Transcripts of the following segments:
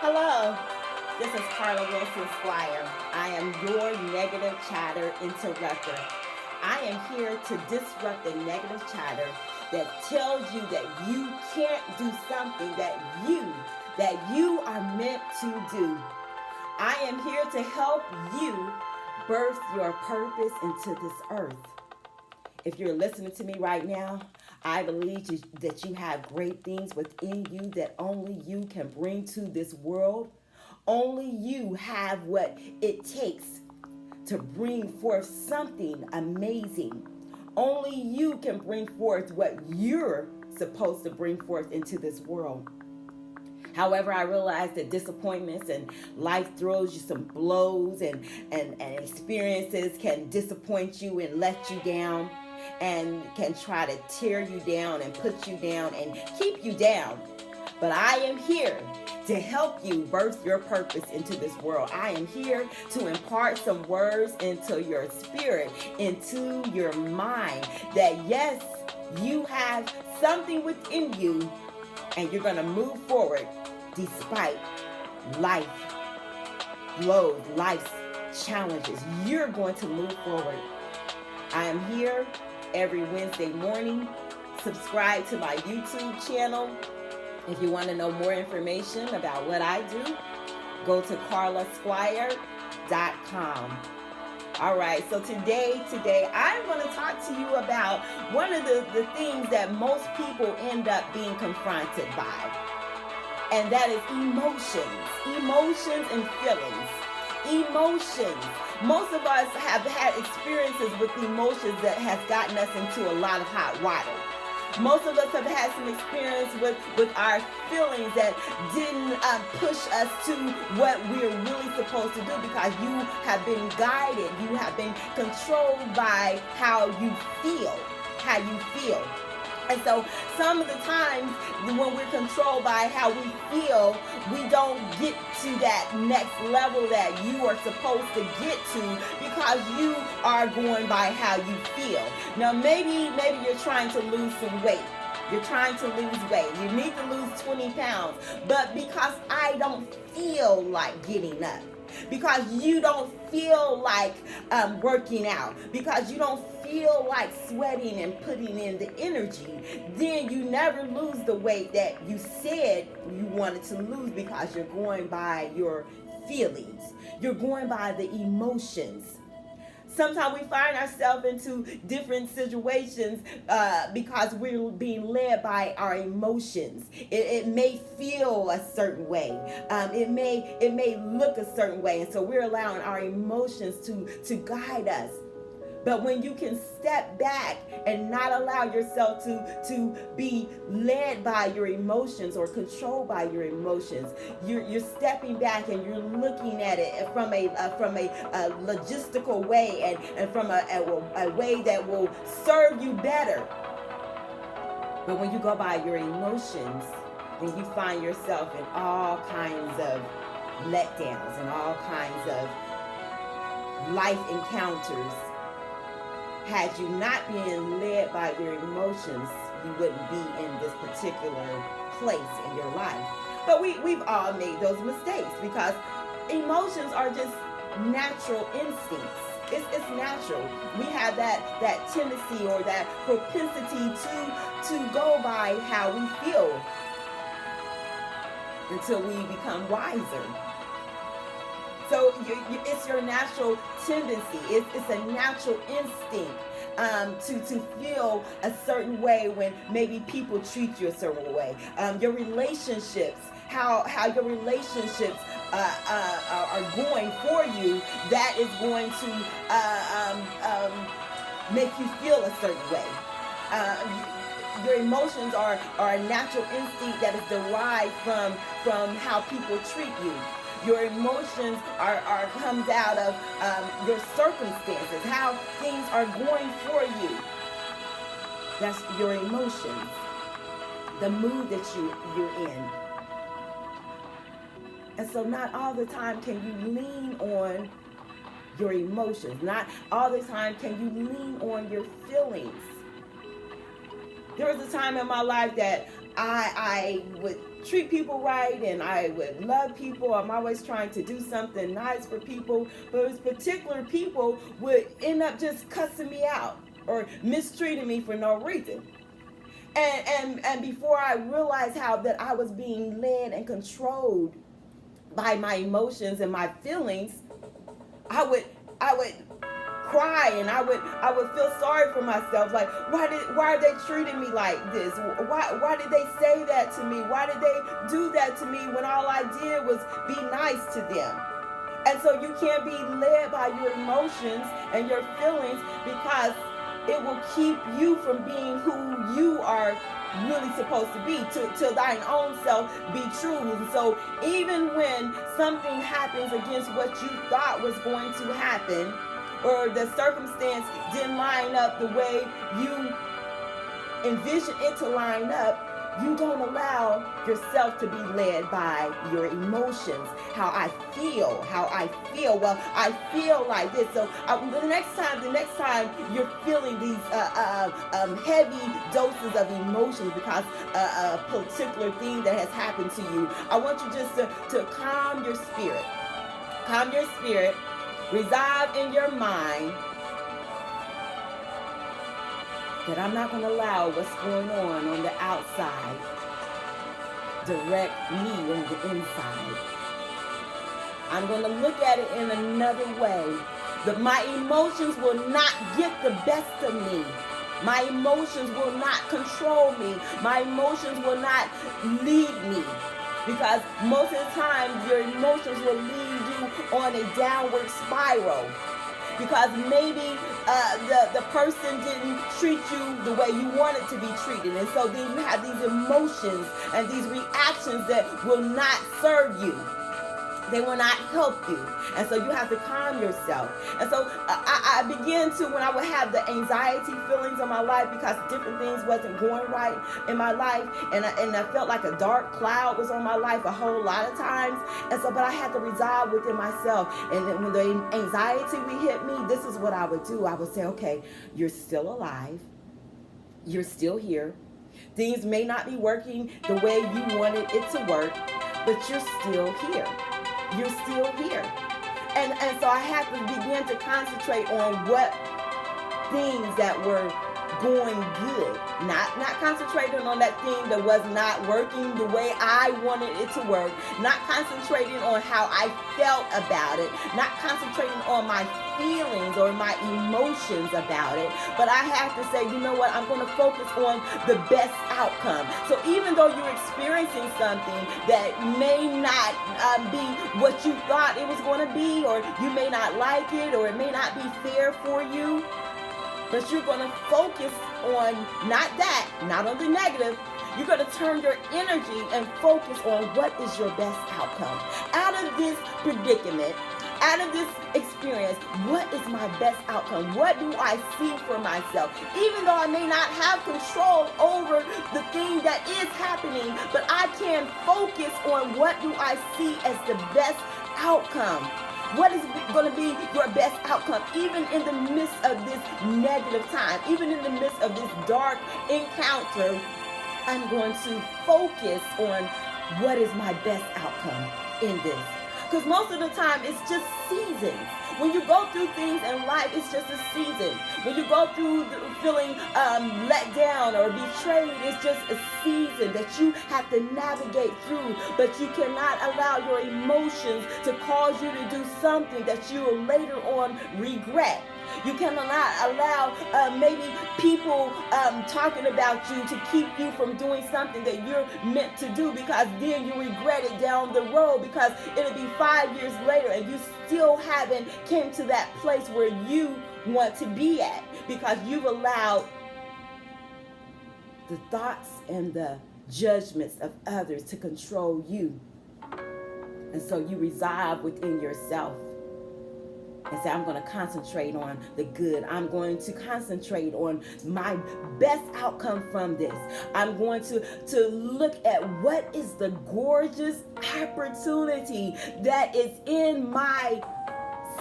Hello, this is Carla Wilson Squire. I am your negative chatter interrupter. I am here to disrupt the negative chatter that tells you that you can't do something that you are meant to do. I am here to help you birth your purpose into this earth. If you're listening to me right now, I believe that you have great things within you that only you can bring to this world. Only you have what it takes to bring forth something amazing. Only you can bring forth what you're supposed to bring forth into this world. However, I realize that disappointments and life throws you some blows and experiences can disappoint you and let you down and can try to tear you down and put you down and keep you down. But I am here to help you birth your purpose into this world. I am here to impart some words into your spirit, into your mind, that yes, you have something within you and you're going to move forward despite life blows, life's challenges. You're going to move forward. I am here every Wednesday morning. Subscribe to my YouTube channel. If you want to know more information about what I do, go to carlasquire.com. All right, so today I'm going to talk to you about one of the things that most people end up being confronted by, and that is emotions and feelings. Emotions. Most of us have had experiences with emotions that has gotten us into a lot of hot water. Most of us have had some experience with our feelings that didn't push us to what we're really supposed to do, because you have been guided, you have been controlled by how you feel. And so some of the times when we're controlled by how we feel, we don't get to that next level that you are supposed to get to, because you are going by how you feel. Now maybe you're trying to lose some weight. You're trying to lose weight. You need to lose 20 pounds. But because I don't feel like getting up, because you don't feel like working out, because you don't feel like sweating and putting in the energy, then you never lose the weight that you said you wanted to lose, because you're going by your feelings. You're going by the emotions. Sometimes we find ourselves into different situations because we're being led by our emotions. It may feel a certain way. It may look a certain way. And so we're allowing our emotions to guide us. But when you can step back and not allow yourself to be led by your emotions or controlled by your emotions, you're stepping back and you're looking at it from a logistical way and from a way that will serve you better. But when you go by your emotions, then you find yourself in all kinds of letdowns and all kinds of life encounters. Had you not been led by your emotions, you wouldn't be in this particular place in your life. But we've all made those mistakes, because emotions are just natural instincts. It's natural. We have that tendency or that propensity to go by how we feel until we become wiser. So it's your natural tendency. It's a natural instinct to feel a certain way when maybe people treat you a certain way. Your relationships, how your relationships are going for you, that is going to make you feel a certain way. Your emotions are a natural instinct that is derived from how people treat you. Your emotions are comes out of your circumstances, how things are going for you. That's your emotions, the mood that you're in. And so not all the time can you lean on your emotions. Not all the time can you lean on your feelings. There was a time in my life that I would treat people right, and I would love people. I'm always trying to do something nice for people, but those particular people would end up just cussing me out or mistreating me for no reason. And before I realized how that I was being led and controlled by my emotions and my feelings, I would cry, and I would feel sorry for myself. Like, why are they treating me like this? Why did they say that to me? Why did they do that to me when all I did was be nice to them? And so you can't be led by your emotions and your feelings, because it will keep you from being who you are really supposed to be, to thine own self be true. And so even when something happens against what you thought was going to happen, or the circumstance didn't line up the way you envisioned it to line up, you don't allow yourself to be led by your emotions. How I feel. Well, I feel like this. So the next time you're feeling these heavy doses of emotions because a particular thing that has happened to you, I want you just to calm your spirit. Calm your spirit. Resolve in your mind that I'm not going to allow what's going on the outside direct me on the inside. I'm going to look at it in another way. That my emotions will not get the best of me. My emotions will not control me. My emotions will not lead me. Because most of the time, your emotions will lead you on a downward spiral. Because maybe the person didn't treat you the way you wanted to be treated. And so then you have these emotions and these reactions that will not serve you. They will not help you. And so you have to calm yourself. And so I began to, when I would have the anxiety feelings in my life because different things wasn't going right in my life, and I felt like a dark cloud was on my life a whole lot of times. And so, but I had to resolve within myself. And then when the anxiety would hit me, this is what I would do. I would say, okay, you're still alive. You're still here. Things may not be working the way you wanted it to work, but you're still here. You're still here. And so I had to begin to concentrate on what things that were going good. Not concentrating on that thing that was not working the way I wanted it to work. Not concentrating on how I felt about it. Not concentrating on my feelings or my emotions about it. But I have to say, you know what? I'm going to focus on the best outcome. So even though you're experiencing something that may not be what you thought it was going to be, or you may not like it, or it may not be fair for you, but you're going to focus on not on the negative. You're going to turn your energy and focus on what is your best outcome. Out of this predicament, out of this experience, what is my best outcome? What do I see for myself? Even though I may not have control over the thing that is happening, but I can focus on what do I see as the best outcome. What is going to be your best outcome, even in the midst of this negative time, even in the midst of this dark encounter? I'm going to focus on what is my best outcome in this. Because most of the time, it's just seasons. When you go through things in life, it's just a season. When you go through feeling let down or betrayed, it's just a season that you have to navigate through. But you cannot allow your emotions to cause you to do something that you will later on regret. You cannot allow maybe people talking about you to keep you from doing something that you're meant to do, because then you regret it down the road, because it'll be 5 years later and you still haven't came to that place where you want to be at, because you've allowed the thoughts and the judgments of others to control you. And so you resolve within yourself and say, I'm going to concentrate on the good. I'm going to concentrate on my best outcome from this. I'm going to look at what is the gorgeous opportunity that is in my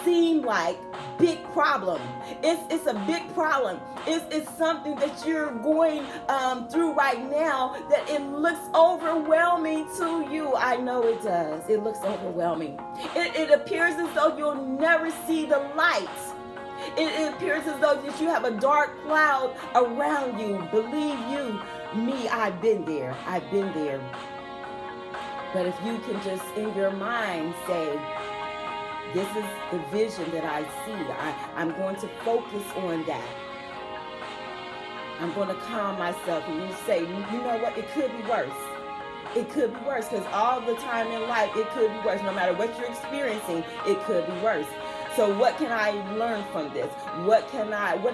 seem like big problem. It's a big problem. It's something that you're going through right now that it looks overwhelming to you. I know it does. It looks overwhelming. It appears as though you'll never see the light. It appears as though that you have a dark cloud around you. Believe you me, I've been there. I've been there. But if you can just in your mind say, this is the vision that I see. I'm going to focus on that. I'm going to calm myself. And you say, you know what? It could be worse. It could be worse, because all the time in life, it could be worse. No matter what you're experiencing, it could be worse. So what can I learn from this? What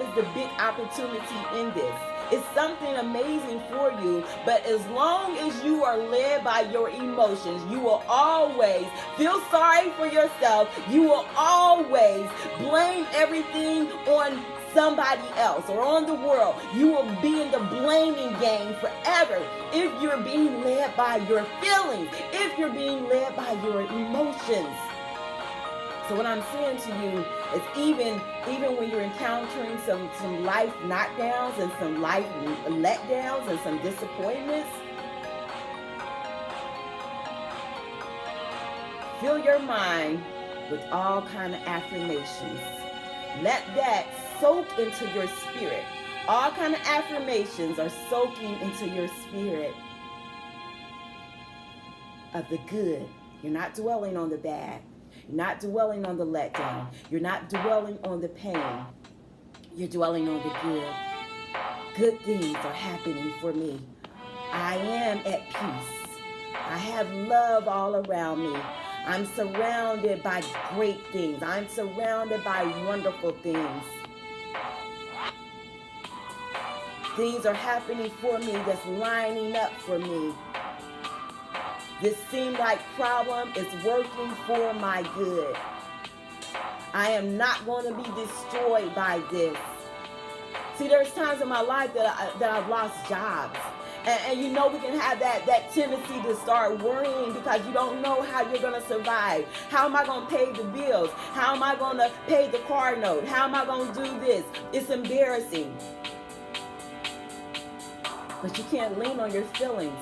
is the big opportunity in this? It's something amazing for you, but as long as you are led by your emotions, you will always feel sorry for yourself. You will always blame everything on somebody else or on the world. You will be in the blaming game forever if you're being led by your feelings, if you're being led by your emotions. So what I'm saying to you is even when you're encountering some life knockdowns and some life letdowns and some disappointments, fill your mind with all kind of affirmations. Let that soak into your spirit. All kind of affirmations are soaking into your spirit of the good. You're not dwelling on the bad. You're not dwelling on the letdown. You're not dwelling on the pain. You're dwelling on the good. Good things are happening for me. I am at peace. I have love all around me. I'm surrounded by great things. I'm surrounded by wonderful things. Things are happening for me that's lining up for me. This seemed like problem is working for my good. I am not going to be destroyed by this. See, there's times in my life that I've lost jobs. And you know we can have that tendency to start worrying because you don't know how you're going to survive. How am I going to pay the bills? How am I going to pay the car note? How am I going to do this? It's embarrassing. But you can't lean on your feelings.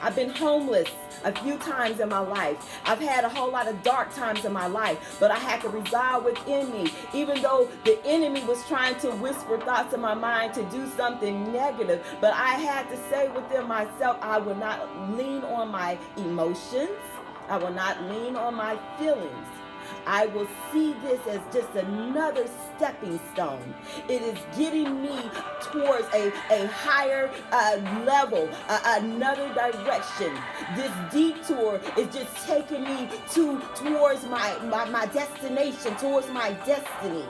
I've been homeless a few times in my life. I've had a whole lot of dark times in my life, but I had to resolve within me. Even though the enemy was trying to whisper thoughts in my mind to do something negative, but I had to say within myself, I will not lean on my emotions. I will not lean on my feelings. I will see this as just another stepping stone. It is getting me towards a higher level, another direction. This detour is just taking me towards my destination, towards my destiny.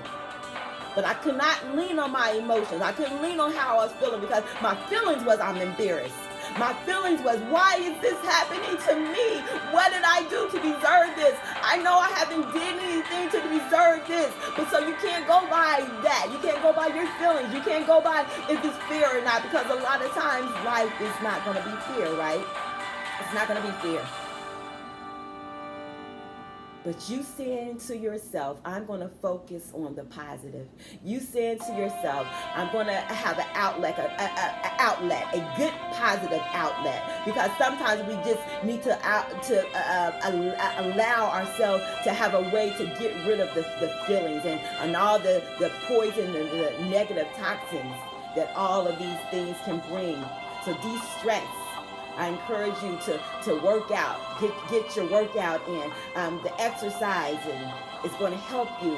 But I could not lean on my emotions. I couldn't lean on how I was feeling because my feelings was I'm embarrassed. My feelings was, why is this happening to me? What did I do to deserve this? I know I haven't did anything to deserve this. But so you can't go by that. You can't go by your feelings. You can't go by if it's fear or not, because a lot of times life is not going to be fear, right? It's not going to be fear. But you saying to yourself, I'm going to focus on the positive. You saying to yourself, I'm going to have an outlet, a good positive outlet. Because sometimes we just need to allow ourselves to have a way to get rid of the feelings and all the poison and the negative toxins that all of these things can bring. So de-stress. I encourage you to work out, get your workout in. The exercise is going to help you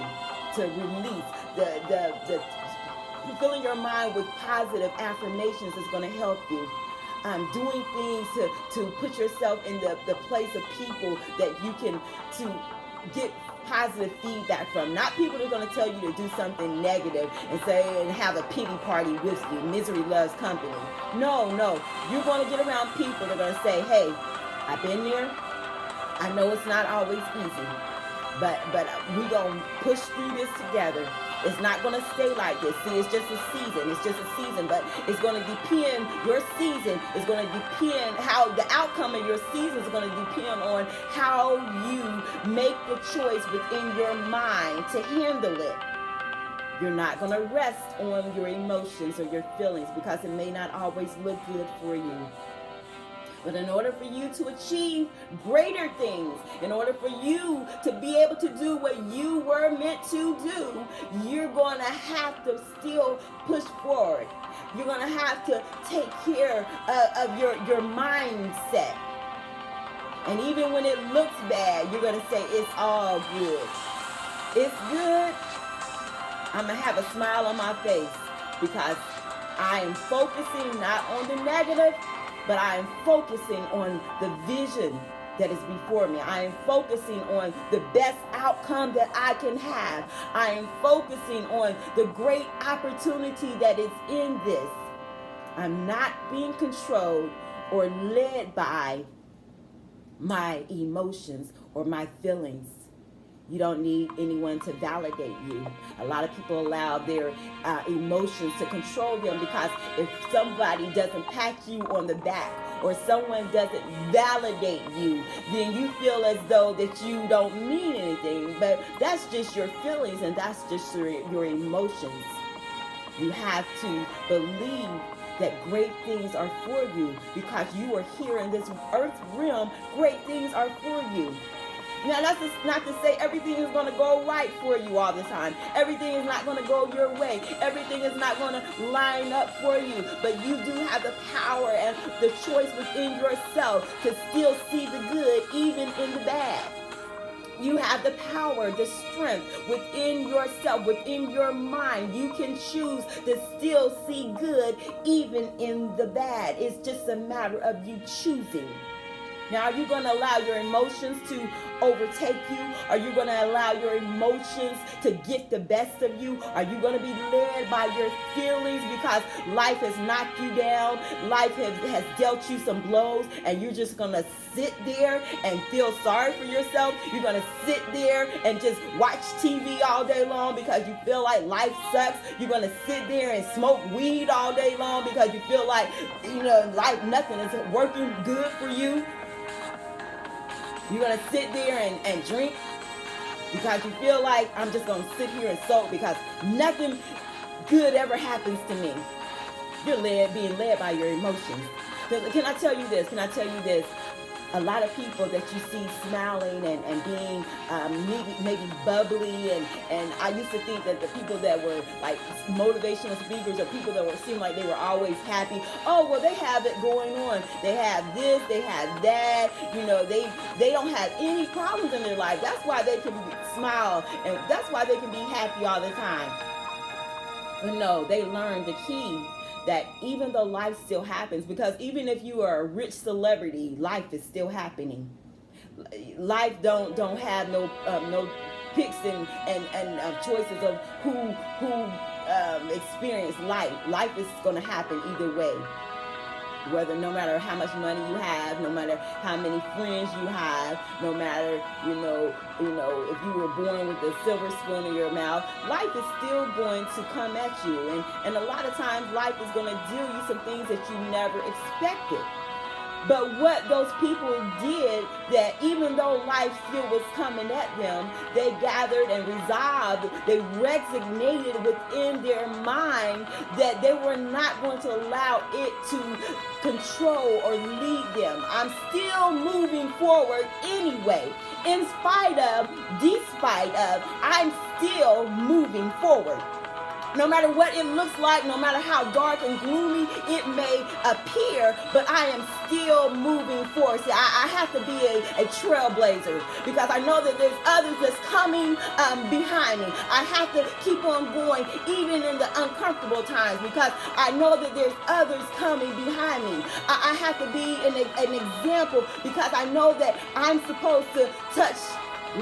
to release the filling your mind with positive affirmations is going to help you. Doing things to put yourself in the place of people that you can to get positive feedback from. Not people that are going to tell you to do something negative and say and have a pity party with you. Misery loves company. No. You're going to get around people that are going to say, hey, I've been there. I know it's not always easy, but we're going to push through this together. It's not going to stay like this. See, it's just a season. It's just a season, but it's going to depend. Your season is going to depend, how the outcome of your season is going to depend on how you make the choice within your mind to handle it. You're not going to rest on your emotions or your feelings because it may not always look good for you. But in order for you to achieve greater things, in order for you to be able to do what you were meant to do, you're going to have to still push forward. You're going to have to take care of your mindset. And even when it looks bad, you're going to say, it's all good. It's good. I'm going to have a smile on my face because I am focusing not on the negative, but I am focusing on the vision that is before me. I am focusing on the best outcome that I can have. I am focusing on the great opportunity that is in this. I'm not being controlled or led by my emotions or my feelings. You don't need anyone to validate you. A lot of people allow their emotions to control them because if somebody doesn't pat you on the back or someone doesn't validate you, then you feel as though that you don't mean anything. But that's just your feelings and that's just your emotions. You have to believe that great things are for you because you are here in this earth realm. Great things are for you. Now, that's not to say everything is going to go right for you all the time. Everything is not going to go your way. Everything is not going to line up for you. But you do have the power and the choice within yourself to still see the good even in the bad. You have the power, the strength within yourself, within your mind. You can choose to still see good even in the bad. It's just a matter of you choosing. Now, are you going to allow your emotions to overtake you? Are you going to allow your emotions to get the best of you? Are you going to be led by your feelings because life has knocked you down? Life has dealt you some blows and you're just going to sit there and feel sorry for yourself? You're going to sit there and just watch TV all day long because you feel like life sucks? You're going to sit there and smoke weed all day long because you feel like, life, nothing is working good for you? You're going to sit there and drink because you feel like I'm just going to sit here and soak because nothing good ever happens to me. You're being led by your emotions. Can I tell you this? A lot of people that you see smiling and being maybe bubbly and I used to think that the people that were like motivational speakers or people that seemed like they were always happy, oh well, they have it going on, they have this, they have that, they don't have any problems in their life. That's why they can smile and that's why they can be happy all the time. But no, they learned the key that even though life still happens, because even if you are a rich celebrity, life is still happening. Life don't have no picks and choices of who experience life. Life is going to happen either way. No matter how much money you have, no matter how many friends you have, no matter, if you were born with a silver spoon in your mouth, life is still going to come at you. And a lot of times life is going to deal you some things that you never expected. But what those people did, that even though life still was coming at them, they gathered and resolved, they resignated within their mind that they were not going to allow it to control or lead them. I'm still moving forward anyway. In spite of, despite of, I'm still moving forward. No matter what it looks like, no matter how dark and gloomy it may appear, but I am still moving forward. See, I have to be a trailblazer because I know that there's others that's coming behind me. I have to keep on going even in the uncomfortable times because I know that there's others coming behind me. I have to be an example because I know that I'm supposed to touch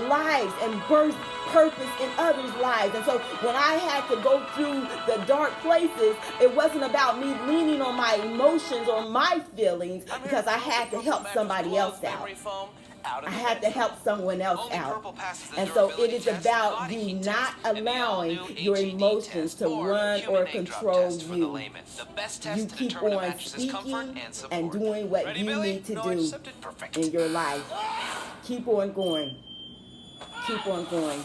lives and birth purpose in others' lives. And so when I had to go through the dark places, it wasn't about me leaning on my emotions or my feelings because I had to help somebody else out. out of I the have to bed help zone. someone else Only out. purple passes the And so it durability is test, about body you heat not test, and the allowing all-new your HED emotions test, to or run human or name drop control test for the you. layman. The best You test to keep determine a on mattress's comfort speaking and support. and doing what Ready, you Billy? need to No, do accepted. Perfect. in your life. Keep on going. Keep on going.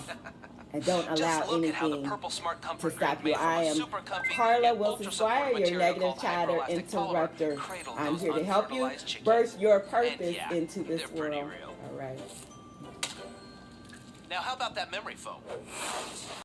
And don't allow Just look at how the anything Purple Smart to Comfort stop Grip you. made from I a am super comfy Carla yet Wilson ultra-supportive Squire, your material negative called chatter hyperelastic polymer. interrupter. Cradle I'm those here to help you unfertilized chickens. birth your And purpose yeah, into this they're pretty world. real. All right. Now, how about that memory foam?